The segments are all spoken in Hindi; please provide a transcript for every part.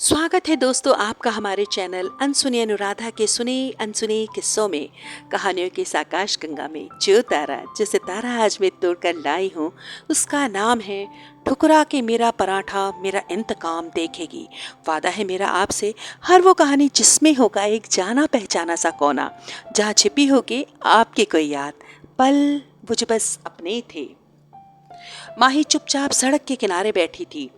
स्वागत है दोस्तों आपका हमारे चैनल अनसुनी अनुराधा के सुने अनसुने किस्सों में। कहानियों की इस आकाश गंगा में जो सितारा आज मैं तोड़कर लाई हूँ उसका नाम है ठुकरा के मेरा पराठा मेरा इंतकाम देखेगी। वादा है मेरा आपसे, हर वो कहानी जिसमें होगा एक जाना पहचाना सा कोना, जहाँ छिपी होगी आपकी कोई याद। पल वो जो बस अपने थे। माही चुपचाप सड़क के किनारे बैठी थी,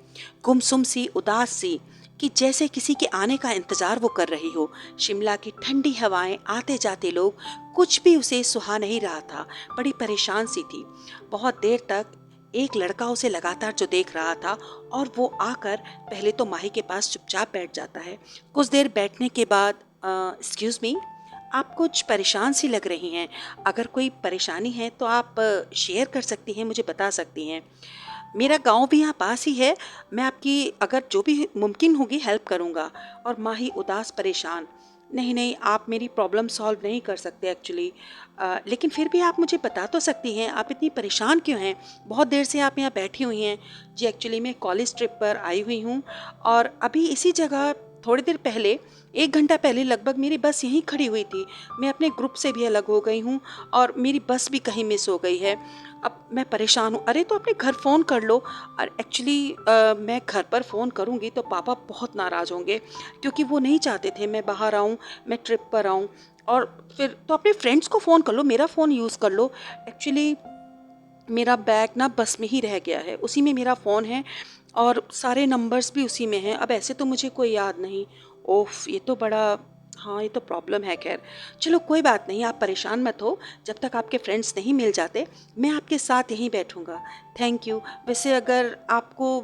गुमसुम सी, उदास सी, कि जैसे किसी के आने का इंतजार वो कर रही हो। शिमला की ठंडी हवाएं, आते जाते लोग, कुछ भी उसे सुहा नहीं रहा था। बड़ी परेशान सी थी। बहुत देर तक एक लड़का उसे लगातार जो देख रहा था, और वो आकर पहले तो माही के पास चुपचाप बैठ जाता है। कुछ देर बैठने के बाद, एक्सक्यूज मी, आप कुछ परेशान सी लग रही हैं। अगर कोई परेशानी है तो आप शेयर कर सकती हैं, मुझे बता सकती हैं। मेरा गांव भी यहाँ पास ही है, मैं आपकी अगर जो भी मुमकिन होगी हेल्प करूँगा। और माही उदास परेशान, नहीं नहीं, आप मेरी प्रॉब्लम सॉल्व नहीं कर सकते एक्चुअली, लेकिन फिर भी आप मुझे बता तो सकती हैं आप इतनी परेशान क्यों हैं। बहुत देर से आप यहाँ बैठी हुई हैं। जी एक्चुअली मैं कॉलेज ट्रिप पर आई हुई हूँ, और अभी इसी जगह थोड़ी देर पहले, 1 घंटा पहले लगभग, मेरी बस यहीं खड़ी हुई थी। मैं अपने ग्रुप से भी अलग हो गई हूँ, और मेरी बस भी कहीं मिस हो गई है। अब मैं परेशान हूँ। अरे तो अपने घर फ़ोन कर लो। और एक्चुअली मैं घर पर फ़ोन करूँगी तो पापा बहुत नाराज़ होंगे, क्योंकि वो नहीं चाहते थे मैं बाहर आऊँ, मैं ट्रिप पर आऊँ। और फिर तो अपने फ्रेंड्स को फ़ोन कर लो, मेरा फ़ोन यूज़ कर लो। एक्चुअली मेरा बैग ना बस में ही रह गया है, उसी में मेरा फ़ोन है, और सारे नंबर्स भी उसी में हैं। अब ऐसे तो मुझे कोई याद नहीं। ओफ, ये तो बड़ा, हाँ ये तो प्रॉब्लम है। खैर चलो कोई बात नहीं, आप परेशान मत हो। जब तक आपके फ्रेंड्स नहीं मिल जाते मैं आपके साथ यहीं बैठूंगा। Thank you. वैसे अगर आपको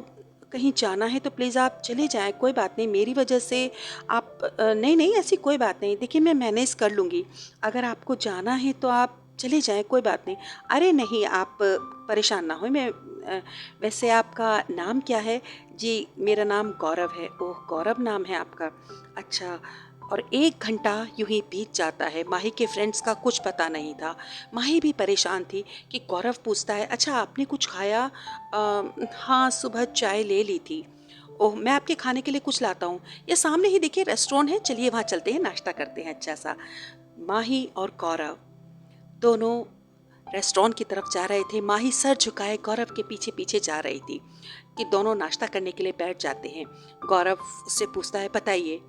कहीं जाना है तो प्लीज़ आप चले जाएं, कोई बात नहीं, मेरी वजह से आप नहीं नहीं, ऐसी कोई बात नहीं। देखिए मैं मैनेज कर लूँगी। अगर आपको जाना है तो आप चले जाएं, कोई बात नहीं। अरे नहीं, आप परेशान ना हो। वैसे आपका नाम क्या है? जी मेरा नाम गौरव है। ओह, गौरव नाम है आपका, अच्छा। और 1 घंटा यूं ही बीत जाता है। माही के फ्रेंड्स का कुछ पता नहीं था। माही भी परेशान थी कि गौरव पूछता है, अच्छा आपने कुछ खाया? हाँ सुबह चाय ले ली थी। ओह, मैं आपके खाने के लिए कुछ लाता हूँ। ये सामने ही देखिए रेस्टोरेंट है, चलिए वहाँ चलते हैं, नाश्ता करते हैं अच्छा सा। माही और गौरव दोनों रेस्टोरेंट की तरफ जा रहे थे। माही सर झुकाए गौरव के पीछे पीछे जा रही थी कि दोनों नाश्ता करने के लिए बैठ जाते हैं। गौरव उससे पूछता है, बताइए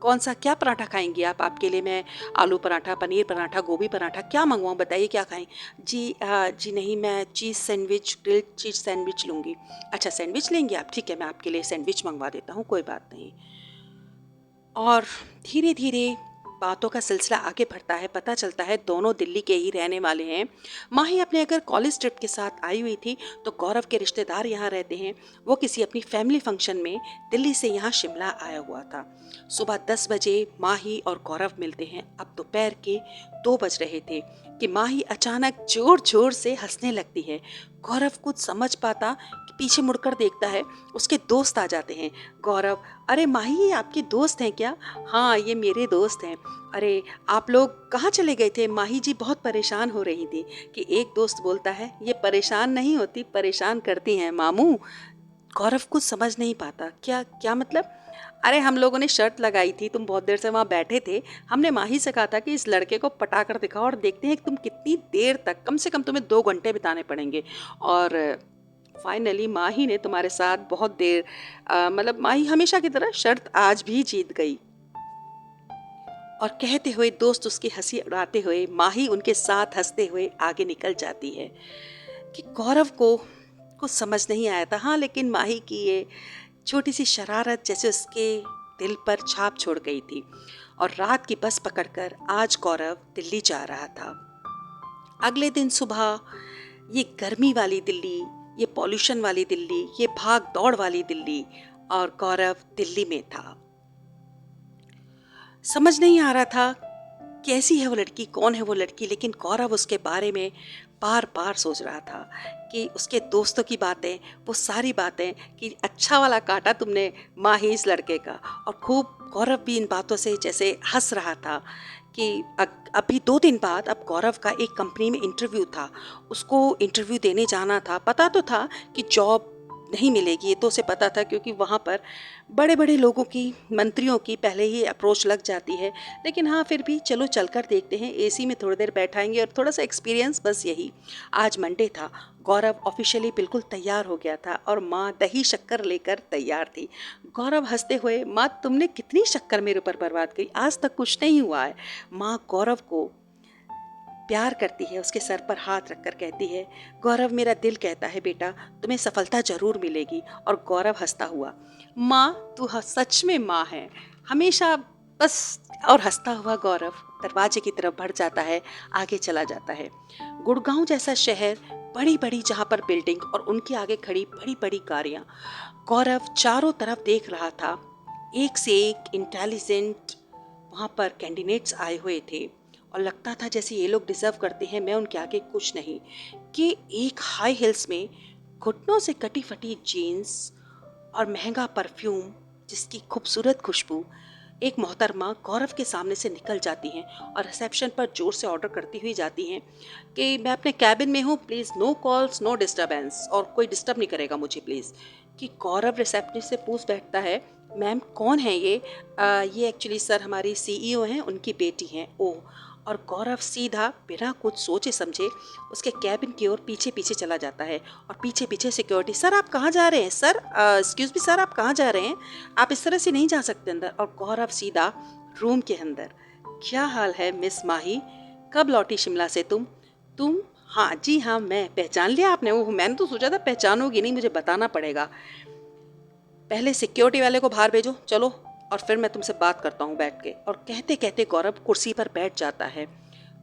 कौन सा, क्या पराठा खाएंगी आप? आपके लिए मैं आलू पराठा, पनीर पराठा, गोभी पराठा क्या मंगवाऊँ, बताइए क्या खाएं? जी जी नहीं, मैं चीज़ सैंडविच, ग्रिल्ड चीज़ सैंडविच लूँगी। अच्छा सैंडविच लेंगे आप, ठीक है मैं आपके लिए सैंडविच मंगवा देता हूँ, कोई बात नहीं। और धीरे धीरे बातों का सिलसिला आगे बढ़ता है। पता चलता है दोनों दिल्ली के ही रहने वाले हैं। माही अपने अगर कॉलेज ट्रिप के साथ आई हुई थी, तो गौरव के रिश्तेदार यहाँ रहते हैं। वो किसी अपनी फैमिली फंक्शन में दिल्ली से यहाँ शिमला आया हुआ था। सुबह 10 बजे माही और गौरव मिलते हैं। अब दोपहर के 2 बज रहे थे कि माही अचानक जोर जोर से हंसने लगती है। गौरव कुछ समझ पाता कि पीछे मुड़कर देखता है, उसके दोस्त आ जाते हैं। गौरव, अरे माही ये आपके दोस्त हैं क्या? हाँ ये मेरे दोस्त हैं। अरे आप लोग कहाँ चले गए थे? माही जी बहुत परेशान हो रही थी। कि एक दोस्त बोलता है, ये परेशान नहीं होती, परेशान करती हैं मामू। गौरव कुछ समझ नहीं पाता, क्या क्या मतलब? अरे हम लोगों ने शर्त लगाई थी, तुम बहुत देर से वहाँ बैठे थे, हमने माही से कहा था कि इस लड़के को पटा कर दिखाओ, और देखते हैं कि तुम कितनी देर तक, कम से कम तुम्हें 2 घंटे बिताने पड़ेंगे। और फाइनली माही ने तुम्हारे साथ बहुत देर, मतलब माही हमेशा की तरह शर्त आज भी जीत गई। और कहते हुए दोस्त उसकी हंसी उड़ाते हुए माही उनके साथ हंसते हुए आगे निकल जाती है। कि गौरव को कुछ समझ नहीं आया था, हाँ, लेकिन माही की ये छोटी सी शरारत जैसे उसके दिल पर छाप छोड़ गई थी। और रात की बस पकड़कर आज गौरव दिल्ली जा रहा था। अगले दिन सुबह, ये गर्मी वाली दिल्ली, ये पॉल्यूशन वाली दिल्ली, ये भाग दौड़ वाली दिल्ली, और गौरव दिल्ली में था। समझ नहीं आ रहा था कैसी है वो लड़की, कौन है वो लड़की, लेकिन गौरव उसके बारे में बार बार सोच रहा था। कि उसके दोस्तों की बातें, वो सारी बातें, कि अच्छा वाला काटा तुमने माही इस लड़के का। और खूब गौरव भी इन बातों से जैसे हंस रहा था। कि अभी 2 दिन बाद अब गौरव का एक कंपनी में इंटरव्यू था, उसको इंटरव्यू देने जाना था। पता तो था कि जॉब नहीं मिलेगी, ये तो उसे पता था क्योंकि वहाँ पर बड़े बड़े लोगों की, मंत्रियों की पहले ही अप्रोच लग जाती है। लेकिन हाँ, फिर भी चलो चलकर देखते हैं, एसी में थोड़ी देर बैठाएंगे और थोड़ा सा एक्सपीरियंस, बस यही। आज मंडे था, गौरव ऑफिशियली बिल्कुल तैयार हो गया था और माँ दही शक्कर लेकर तैयार थी। गौरव हंसते हुए, माँ तुमने कितनी शक्कर मेरे ऊपर बर्बाद की, आज तक कुछ नहीं हुआ है। माँ गौरव को प्यार करती है, उसके सर पर हाथ रखकर कहती है, गौरव मेरा दिल कहता है बेटा तुम्हें सफलता जरूर मिलेगी। और गौरव हंसता हुआ, माँ तू सच में माँ है हमेशा, बस। और हंसता हुआ गौरव दरवाजे की तरफ बढ़ जाता है, आगे चला जाता है। गुड़गांव जैसा शहर, बड़ी बड़ी जहाँ पर बिल्डिंग और उनके आगे खड़ी बड़ी बड़ी गाड़ियाँ। गौरव चारों तरफ देख रहा था, एक से एक इंटेलिजेंट वहाँ पर कैंडिडेट्स आए हुए थे और लगता था जैसे ये लोग डिज़र्व करते हैं, मैं उनके आगे कुछ नहीं। कि एक हाई हिल्स में घुटनों से कटी फटी जीन्स और महंगा परफ्यूम जिसकी खूबसूरत खुशबू, एक मोहतरमा गौरव के सामने से निकल जाती हैं और रिसेप्शन पर ज़ोर से ऑर्डर करती हुई जाती हैं कि मैं अपने कैबिन में हूँ, please no calls no disturbance, और कोई डिस्टर्ब नहीं करेगा मुझे प्लीज़। कि गौरव रिसेप्शनिस्ट से पूछ बैठता है, मैम कौन है ये? ये एक्चुअली सर हमारी सीईओ हैं, उनकी बेटी हैं। ओह। और गौरव सीधा बिना कुछ सोचे समझे उसके कैबिन की ओर पीछे पीछे चला जाता है और पीछे पीछे सिक्योरिटी, सर आप कहाँ जा रहे हैं सर, एक्सक्यूज़ मी सर आप कहाँ जा रहे हैं, आप इस तरह से नहीं जा सकते अंदर। और गौरव सीधा रूम के अंदर। क्या हाल है मिस माही, कब लौटी शिमला से तुम? हाँ जी हाँ, मैं पहचान लिया आपने? ओह मैंने तो सोचा था पहचानोगी नहीं, मुझे बताना पड़ेगा। पहले सिक्योरिटी वाले को बाहर भेजो चलो, और फिर मैं तुमसे बात करता हूँ बैठ के। और कहते कहते गौरव कुर्सी पर बैठ जाता है।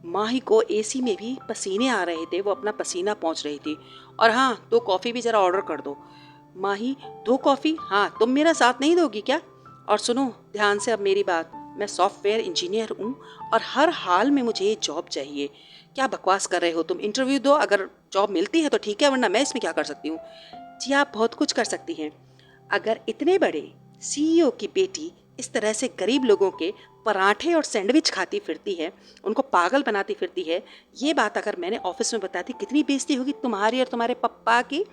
माही को एसी में भी पसीने आ रहे थे, वो अपना पसीना पहुँच रही थी। और हाँ, 2 कॉफ़ी भी ज़रा ऑर्डर कर दो। माही 2 कॉफ़ी? हाँ, तुम मेरा साथ नहीं दोगी क्या? और सुनो ध्यान से अब मेरी बात, मैं सॉफ्टवेयर इंजीनियर हूँ और हर हाल में मुझे ये जॉब चाहिए। क्या बकवास कर रहे हो तुम, इंटरव्यू दो, अगर जॉब मिलती है तो ठीक है, वरना मैं इसमें क्या कर सकती हूँ? जी आप बहुत कुछ कर सकती हैं। अगर इतने बड़े सीईओ की बेटी इस तरह से गरीब लोगों के पराठे और सैंडविच खाती फिरती है, उनको पागल बनाती फिरती है, ये बात अगर मैंने ऑफिस में बताती कितनी बेइज्जती होगी तुम्हारी और तुम्हारे पप्पा की।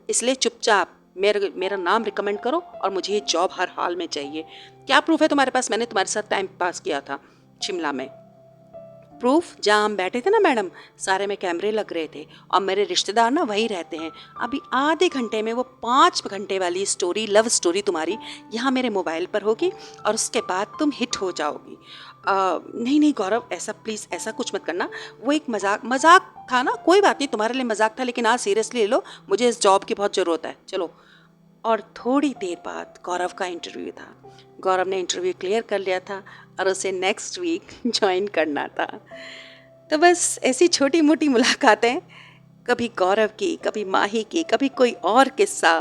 इसलिए चुपचाप मेरा नाम रिकमेंड करो और मुझे ये जॉब हर हाल में चाहिए। क्या प्रूफ है तुम्हारे पास मैंने तुम्हारे साथ टाइम पास किया था शिमला में? प्रूफ, जहाँ हम बैठे थे ना मैडम, सारे में कैमरे लग रहे थे और मेरे रिश्तेदार ना वहीं रहते हैं। अभी आधे घंटे में वो 5 घंटे वाली स्टोरी, लव स्टोरी तुम्हारी यहाँ मेरे मोबाइल पर होगी और उसके बाद तुम हिट हो जाओगी। नहीं नहीं गौरव, ऐसा प्लीज़ ऐसा कुछ मत करना, वो एक मजाक था ना, कोई बात नहीं, तुम्हारे लिए मजाक था, लेकिन आज सीरियसली ले लो, मुझे इस जॉब की बहुत ज़रूरत है, चलो। और थोड़ी देर बाद गौरव का इंटरव्यू था। गौरव ने इंटरव्यू क्लियर कर लिया था और उसे नेक्स्ट वीक ज्वाइन करना था। तो बस ऐसी छोटी मोटी मुलाकातें, कभी गौरव की, कभी माही की, कभी कोई और किस्सा।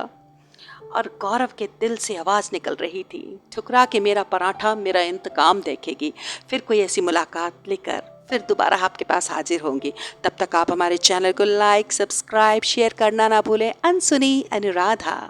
और गौरव के दिल से आवाज़ निकल रही थी, ठुकरा के मेरा पराठा मेरा इंतकाम देखेगी। फिर कोई ऐसी मुलाकात लेकर फिर दोबारा आपके पास हाजिर होंगी। तब तक आप हमारे चैनल को लाइक, सब्सक्राइब, शेयर करना ना भूलें। अनसुनी अनुराधा।